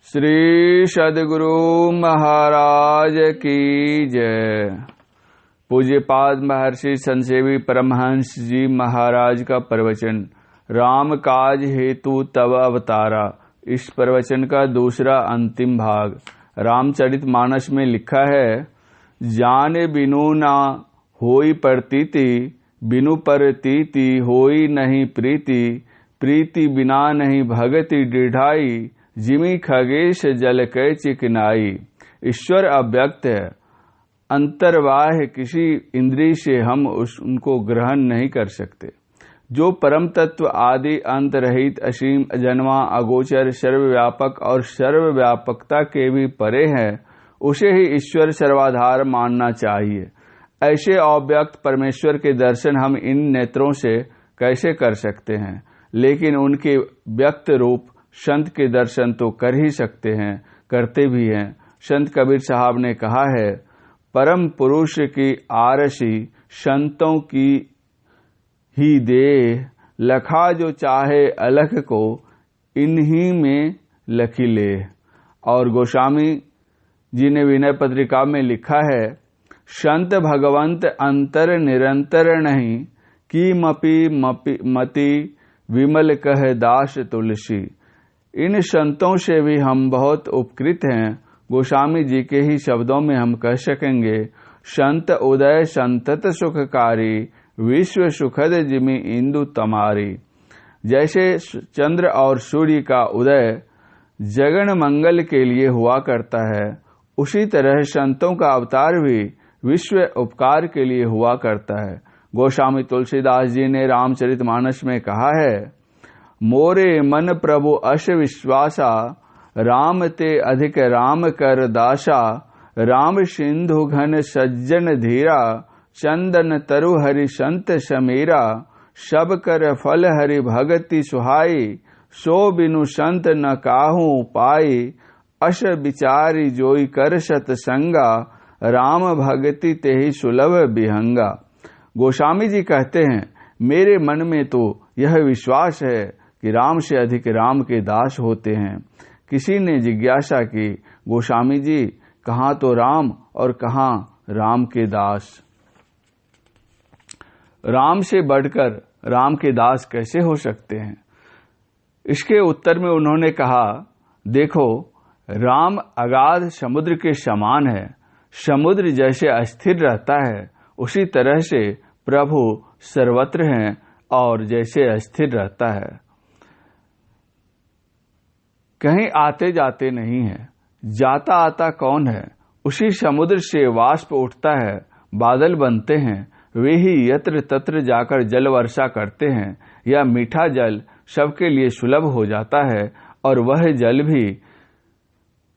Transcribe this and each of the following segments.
श्री सद्गुरु महाराज की जय। पूज्यपाद महर्षि संसेवी परमहंस जी महाराज का प्रवचन राम काज हेतु तव अवतारा। इस प्रवचन का दूसरा अंतिम भाग रामचरितमानस में लिखा है, जाने बिनु ना होई प्रतीति, बिनु प्रतीति होई नहीं प्रीति, प्रीति बिना नहीं भगति दृढ़ाई, जिमी खगेश जल कै चिकनाई। ईश्वर अव्यक्त है, अंतर्वाह किसी इंद्रिय से हम उनको ग्रहण नहीं कर सकते। जो परम तत्व आदि अंत रहित असीम अजन्मा अगोचर सर्वव्यापक और सर्वव्यापकता के भी परे है, उसे ही ईश्वर सर्वाधार मानना चाहिए। ऐसे अव्यक्त परमेश्वर के दर्शन हम इन नेत्रों से कैसे कर सकते हैं, लेकिन उनके व्यक्त रूप संत के दर्शन तो कर ही सकते हैं, करते भी हैं। संत कबीर साहब ने कहा है, परम पुरुष की आरसी संतों की ही देह, लखा जो चाहे अलख को इन्हीं में लखी ले। और गोस्वामी जी ने विनय पत्रिका में लिखा है, संत भगवंत अंतर निरंतर नहीं, की मति विमल कह दास तुलसी। इन संतों से भी हम बहुत उपकृत हैं। गोस्वामी जी के ही शब्दों में हम कह सकेंगे, संत उदय संतत सुखकारी, विश्व सुखद जिमि इंदु तमारी। जैसे चंद्र और सूर्य का उदय जगन मंगल के लिए हुआ करता है, उसी तरह संतों का अवतार भी विश्व उपकार के लिए हुआ करता है। गोस्वामी तुलसीदास जी ने रामचरितमानस में कहा है, मोरे मन प्रभु अश विश्वासा, राम ते अधिक राम कर दासा। राम सिंधु घन सज्जन धीरा, चंदन तरु हरि संत समीरा। सब कर फल हरि भगति सुहाई, सो बिनु संत न काहू पाई। अश विचारी जोई कर सतसंगा, राम भगति तेहि सुलभ बिहंगा। गोस्वामी जी कहते हैं, मेरे मन में तो यह विश्वास है कि राम से अधिक राम के दास होते हैं। किसी ने जिज्ञासा की, गोस्वामी जी कहाँ तो राम और कहाँ राम के दास, राम से बढ़कर राम के दास कैसे हो सकते हैं? इसके उत्तर में उन्होंने कहा, देखो, राम अगाध समुद्र के समान है। समुद्र जैसे अस्थिर रहता है, उसी तरह से प्रभु सर्वत्र हैं और जैसे अस्थिर रहता है, कहीं आते जाते नहीं है। जाता आता कौन है? उसी समुद्र से वाष्प उठता है, बादल बनते हैं, वे ही यत्र तत्र जाकर जल वर्षा करते हैं। यह मीठा जल सबके लिए सुलभ हो जाता है, और वह जल भी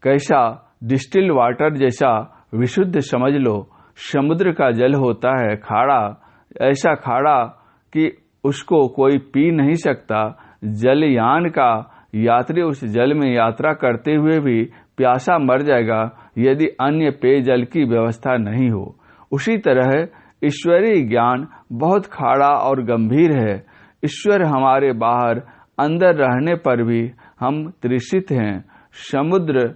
कैसा डिस्टिल वाटर जैसा विशुद्ध समझ लो। समुद्र का जल होता है खाड़ा, ऐसा खाड़ा कि उसको कोई पी नहीं सकता। जलयान का यात्री उस जल में यात्रा करते हुए भी प्यासा मर जाएगा, यदि अन्य पेयजल की व्यवस्था नहीं हो। उसी तरह ईश्वरीय ज्ञान बहुत खाड़ा और गंभीर है। ईश्वर हमारे बाहर अंदर रहने पर भी हम तृषित हैं। समुद्र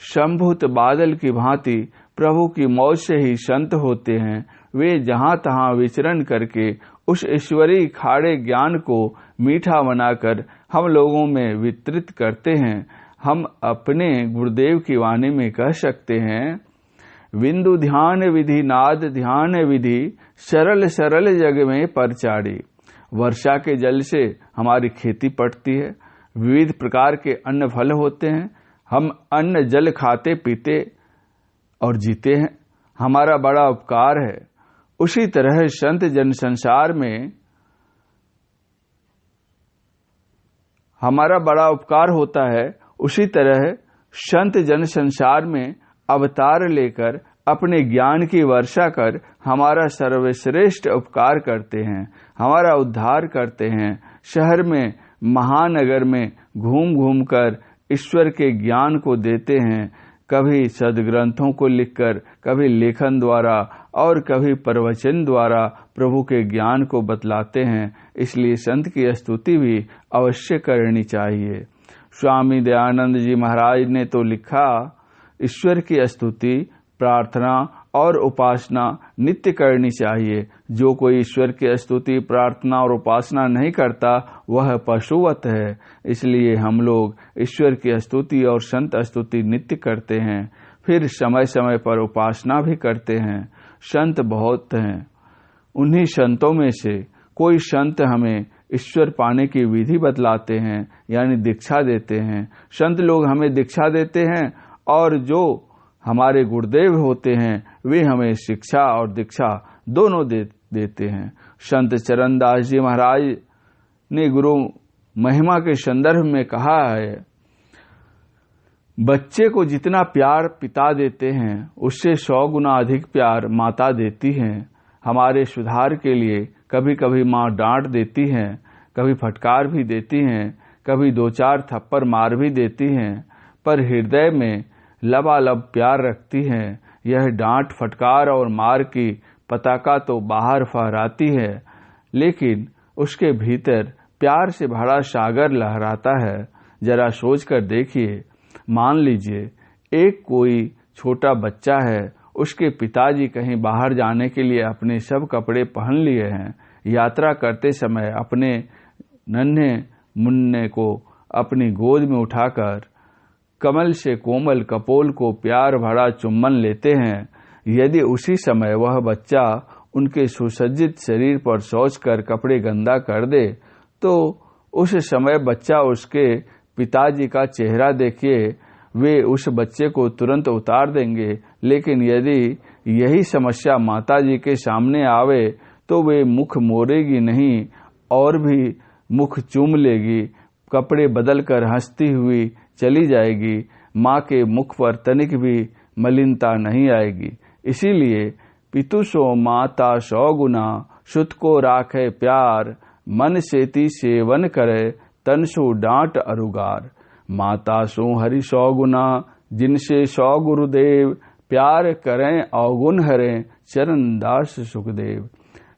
संभूत बादल की भांति प्रभु की मौज से ही संत होते हैं। वे जहां तहां विचरण करके उस ईश्वरीय खाड़े ज्ञान को मीठा बनाकर हम लोगों में वितरित करते हैं। हम अपने गुरुदेव की वाणी में कह सकते हैं, बिंदु ध्यान विधि नाद ध्यान विधि, सरल सरल जग में परचाड़ी। वर्षा के जल से हमारी खेती पड़ती है, विविध प्रकार के अन्न फल होते हैं। हम अन्न जल खाते पीते और जीते हैं, हमारा बड़ा उपकार है। उसी तरह संत जन संसार में हमारा बड़ा उपकार होता है। उसी तरह संत जन संसार में अवतार लेकर अपने ज्ञान की वर्षा कर हमारा सर्वश्रेष्ठ उपकार करते हैं, हमारा उद्धार करते हैं। शहर में महानगर में घूम घूम कर ईश्वर के ज्ञान को देते हैं, कभी सदग्रंथों को लिखकर, कभी लेखन द्वारा और कभी प्रवचन द्वारा प्रभु के ज्ञान को बतलाते हैं। इसलिए संत की स्तुति भी अवश्य करनी चाहिए। स्वामी दयानंद जी महाराज ने तो लिखा, ईश्वर की स्तुति, प्रार्थना और उपासना नित्य करनी चाहिए। जो कोई ईश्वर की स्तुति, प्रार्थना और उपासना नहीं करता वह पशुवत है। इसलिए हम लोग ईश्वर की स्तुति और संत स्तुति नित्य करते हैं, फिर समय समय पर उपासना भी करते हैं। संत बहुत हैं, उन्हीं संतों में से कोई संत हमें ईश्वर पाने की विधि बतलाते हैं, यानी दीक्षा देते हैं। संत लोग हमें दीक्षा देते हैं और जो हमारे गुरुदेव होते हैं वे हमें शिक्षा और दीक्षा दोनों देते हैं। संत चरणदास जी महाराज ने गुरु महिमा के संदर्भ में कहा है, बच्चे को जितना प्यार पिता देते हैं उससे 100 गुना अधिक प्यार माता देती हैं। हमारे सुधार के लिए कभी कभी माँ डांट देती हैं, कभी फटकार भी देती हैं, कभी 2-4 थप्पड़ मार भी देती हैं, पर हृदय में लबालब प्यार रखती हैं। यह डांट, फटकार और मार की पताका तो बाहर फहराती है, लेकिन उसके भीतर प्यार से भरा सागर लहराता है। जरा सोच कर देखिए, मान लीजिए एक कोई छोटा बच्चा है, उसके पिताजी कहीं बाहर जाने के लिए अपने सब कपड़े पहन लिए हैं। यात्रा करते समय अपने नन्हे मुन्ने को अपनी गोद में उठाकर कमल से कोमल कपोल को प्यार भरा चुम्बन लेते हैं। यदि उसी समय वह बच्चा उनके सुसज्जित शरीर पर शौच कर कपड़े गंदा कर दे, तो उस समय बच्चा उसके पिताजी का चेहरा देखिए, वे उस बच्चे को तुरंत उतार देंगे। लेकिन यदि यही समस्या माताजी के सामने आवे तो वे मुख मोड़ेगी नहीं और भी मुख चूम लेगी, कपड़े बदलकर हंसती हुई चली जाएगी। माँ के मुख पर तनिक भी मलिनता नहीं आएगी। इसीलिए पितु सो माता 100 गुना, सुत को राखे प्यार, मन सेती सेवन करे, तन सो डांट अरुगार। माता सो हरि 100 गुना, जिनसे 100 गुरुदेव, प्यार करें अवगुण हरें, चरण दास सुखदेव।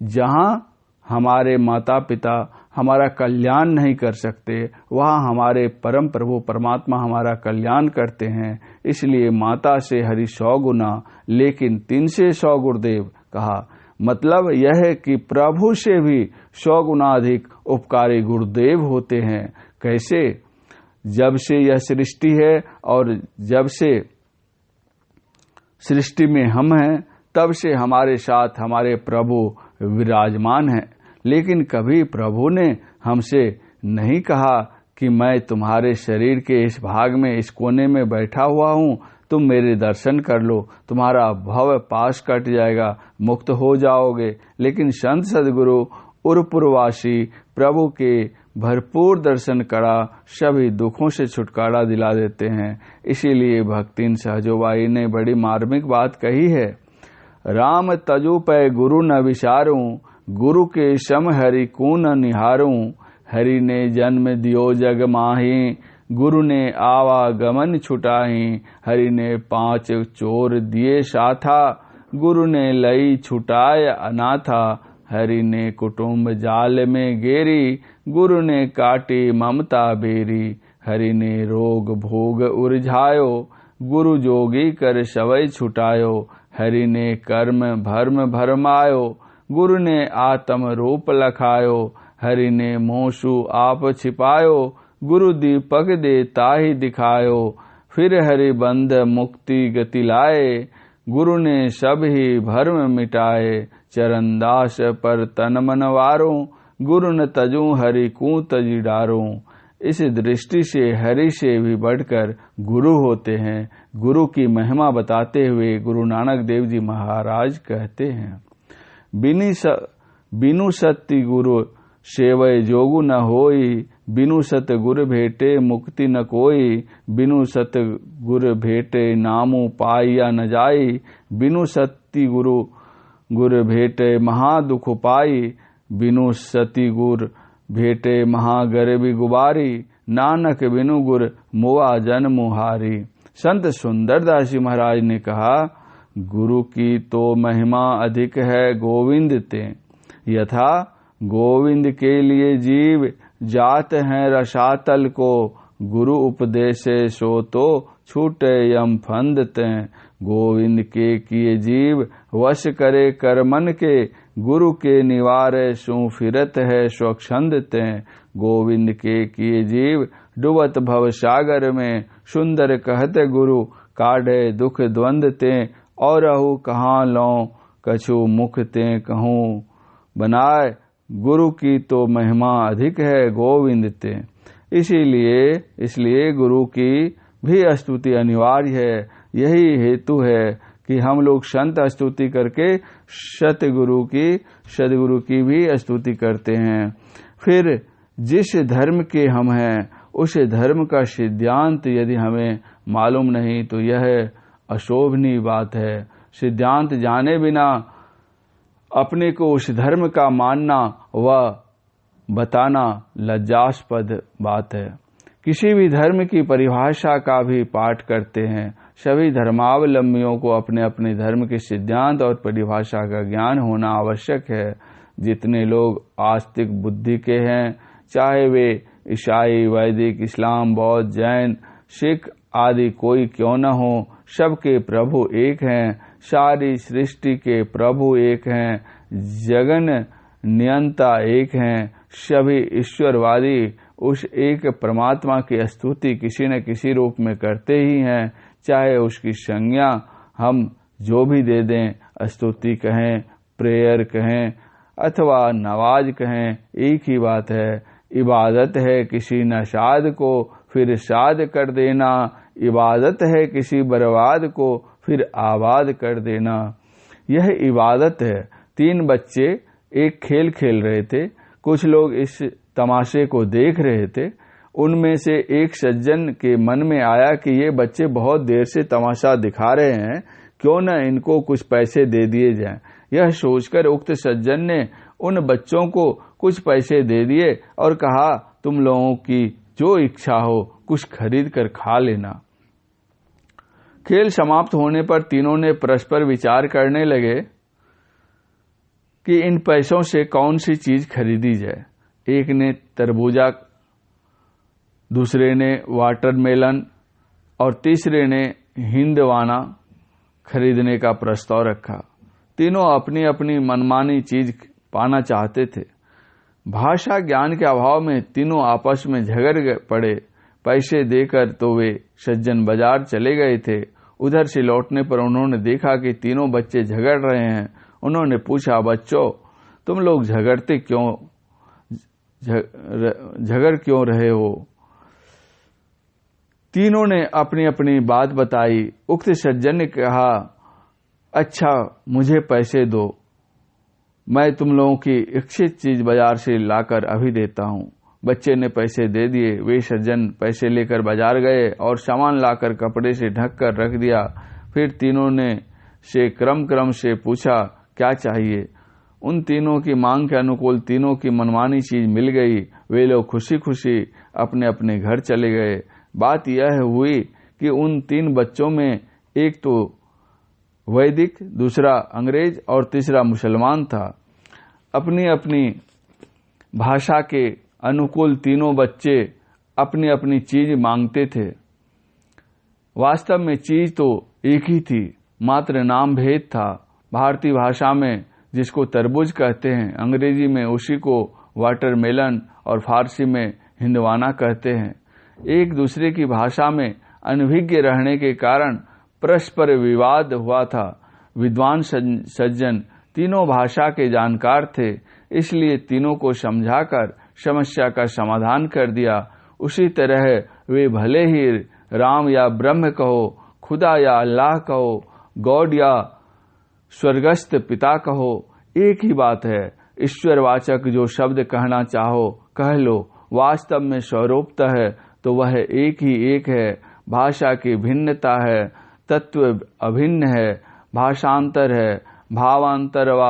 जहाँ हमारे माता पिता हमारा कल्याण नहीं कर सकते, वहाँ हमारे परम प्रभु परमात्मा हमारा कल्याण करते हैं। इसलिए माता से हरि 100 गुना, लेकिन 3 से 100 गुरुदेव कहा। मतलब यह है कि प्रभु से भी 100 गुना अधिक उपकारी गुरुदेव होते हैं। कैसे? जब से यह सृष्टि है और जब से सृष्टि में हम हैं, तब से हमारे साथ हमारे प्रभु विराजमान हैं। लेकिन कभी प्रभु ने हमसे नहीं कहा कि मैं तुम्हारे शरीर के इस भाग में, इस कोने में बैठा हुआ हूँ, तुम मेरे दर्शन कर लो, तुम्हारा भव पाश कट जाएगा, मुक्त हो जाओगे। लेकिन संत सदगुरु उरपुरवासी प्रभु के भरपूर दर्शन करा सभी दुखों से छुटकारा दिला देते हैं। इसीलिए भक्तिन सहजोबाई ने बड़ी मार्मिक बात कही है, राम तजु पै गुरु न विचारूं, गुरु के सम हरि को न निहारूं। हरि ने जन्म दियो जग माही, गुरु ने आवागमन छुटाही। हरि ने 5 चोर दिए साथा, गुरु ने लई छुटाए अनाथा। हरि ने कुटुंब जाल में गेरी, गुरु ने काटी ममता बेरी। हरि ने रोग भोग उरझायो, गुरु जोगी कर सवै छुटायो। हरि ने कर्म भर्म भरमायो, गुरु ने आत्म रूप लखायो। हरि ने मोसु आप छिपायो, गुरु दीपक दे ताहि दिखायो। फिर हरि बंध मुक्ति गति लाए, गुरु ने सब ही भर्म मिटाए। चरणदास पर तन मन वारो, गुरु न तजू हरि को तजी डारो। इस दृष्टि से हरि से भी बढ़कर गुरु होते हैं। गुरु की महिमा बताते हुए गुरु नानक देव जी महाराज कहते हैं, बिनु सत्य गुरु सेवय जोगु न होई। बिनु सत गुर भेटे मुक्ति न कोई। बिनु सत गुर भेटे नामु पाइया न जाई। बिनु सत्य गुर भेटे महा दुख पाई। बिनु सती गुर भेटे महा गरीबी गुबारी। नानक बिनु गुर मुआ जन मुहारी। संत सुंदरदास जी महाराज ने कहा, गुरु की तो महिमा अधिक है गोविंद ते। यथा गोविंद के लिए जीव जात हैं रसातल को, गुरु उपदेश सो तो छूटे यम फंद तें। गोविंद के किए जीव वश करे कर मन के। गुरु के निवारे सु फिरत है स्वच्छंद तें। गोविंद के किए जीव डुबत भव सागर में। सुंदर कहते गुरु काढ़े दुख द्वंद तें। और अहु कहाँ लौं कछु मुख तें कहूँ बनाए। गुरु की तो महिमा अधिक है गोविंद तें। इसलिए गुरु की भी स्तुति अनिवार्य है। यही हेतु है कि हम लोग संत स्तुति करके सतगुरु की भी स्तुति करते हैं। फिर जिस धर्म के हम हैं उस धर्म का सिद्धांत यदि हमें मालूम नहीं तो यह अशोभनीय बात है। सिद्धांत जाने बिना अपने को उस धर्म का मानना व बताना लज्जास्पद बात है। किसी भी धर्म की परिभाषा का भी पाठ करते हैं। सभी धर्मावलंबियों को अपने अपने धर्म के सिद्धांत और परिभाषा का ज्ञान होना आवश्यक है। जितने लोग आस्तिक बुद्धि के हैं, चाहे वे ईसाई, वैदिक, इस्लाम, बौद्ध, जैन, सिख आदि कोई क्यों न हो, सबके प्रभु एक हैं। सारी सृष्टि के प्रभु एक हैं। जगन नियंता एक हैं। सभी ईश्वरवादी उस एक परमात्मा की स्तुति किसी न किसी रूप में करते ही हैं। चाहे उसकी संज्ञा हम जो भी दे दें, स्तुति कहें, प्रेयर कहें अथवा नवाज कहें, एक ही बात है। इबादत है किसी नशाद को फिर शाद कर देना। इबादत है किसी बर्बाद को फिर आबाद कर देना। यह इबादत है। 3 बच्चे एक खेल खेल रहे थे। कुछ लोग इस तमाशे को देख रहे थे। उनमें से एक सज्जन के मन में आया कि ये बच्चे बहुत देर से तमाशा दिखा रहे हैं, क्यों न इनको कुछ पैसे दे दिए जाएं। यह सोचकर उक्त सज्जन ने उन बच्चों को कुछ पैसे दे दिए और कहा, तुम लोगों की जो इच्छा हो कुछ खरीद कर खा लेना। खेल समाप्त होने पर तीनों ने परस्पर विचार करने लगे कि इन पैसों से कौन सी चीज खरीदी जाए। एक ने तरबूजा, दूसरे ने वाटरमेलन और तीसरे ने हिंदवाना खरीदने का प्रस्ताव रखा। तीनों अपनी अपनी मनमानी चीज पाना चाहते थे। भाषा ज्ञान के अभाव में तीनों आपस में झगड़ पड़े। पैसे देकर तो वे सज्जन बाजार चले गए थे। उधर से लौटने पर उन्होंने देखा कि तीनों बच्चे झगड़ रहे हैं। उन्होंने पूछा, बच्चों तुम लोग झगड़ क्यों रहे हो? तीनों ने अपनी अपनी बात बताई। उक्त सज्जन ने कहा, अच्छा मुझे पैसे दो, मैं तुम लोगों की इच्छित चीज बाजार से लाकर अभी देता हूं। बच्चे ने पैसे दे दिए। वे सज्जन पैसे लेकर बाजार गए और सामान लाकर कपड़े से ढक कर रख दिया। फिर तीनों ने से क्रम से पूछा, क्या चाहिए? उन तीनों की मांग के अनुकूल तीनों की मनमानी चीज मिल गई। वे लोग खुशी खुशी अपने अपने घर चले गए। बात यह हुई कि उन 3 बच्चों में एक तो वैदिक, दूसरा अंग्रेज और तीसरा मुसलमान था। अपनी अपनी भाषा के अनुकूल तीनों बच्चे अपनी अपनी चीज मांगते थे। वास्तव में चीज तो एक ही थी, मात्र नाम भेद था। भारतीय भाषा में जिसको तरबूज कहते हैं, अंग्रेजी में उसी को वाटरमेलन और फारसी में हिंदवाना कहते हैं। एक दूसरे की भाषा में अनभिज्ञ रहने के कारण परस्पर विवाद हुआ था। विद्वान सज्जन तीनों भाषा के जानकार थे, इसलिए तीनों को समझाकर समस्या का समाधान कर दिया। उसी तरह वे भले ही राम या ब्रह्म कहो, खुदा या अल्लाह कहो, गॉड या स्वर्गस्थ पिता कहो, एक ही बात है। ईश्वरवाचक जो शब्द कहना चाहो कह लो। वास्तव में स्वरूपतः है तो वह एक ही एक है। भाषा की भिन्नता है, तत्व अभिन्न है। भाषांतर है, भावांतर व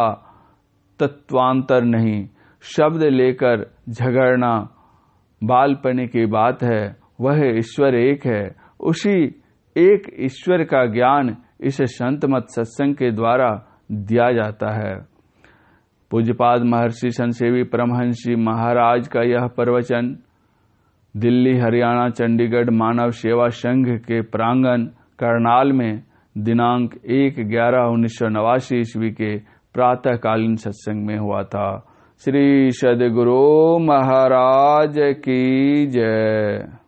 तत्वांतर नहीं। शब्द लेकर झगड़ना बालपने की बात है। वह ईश्वर एक है। उसी एक ईश्वर का ज्ञान इस संत मत सत्संग के द्वारा दिया जाता है। पूज्यपाद महर्षि संतसेवी परमहंस जी महाराज का यह प्रवचन दिल्ली, हरियाणा, चंडीगढ़ मानव सेवा संघ के प्रांगण करनाल में दिनांक 1/11/1989 ईस्वी के प्रातःकालीन सत्संग में हुआ था। श्री सद्गुरु महाराज की जय।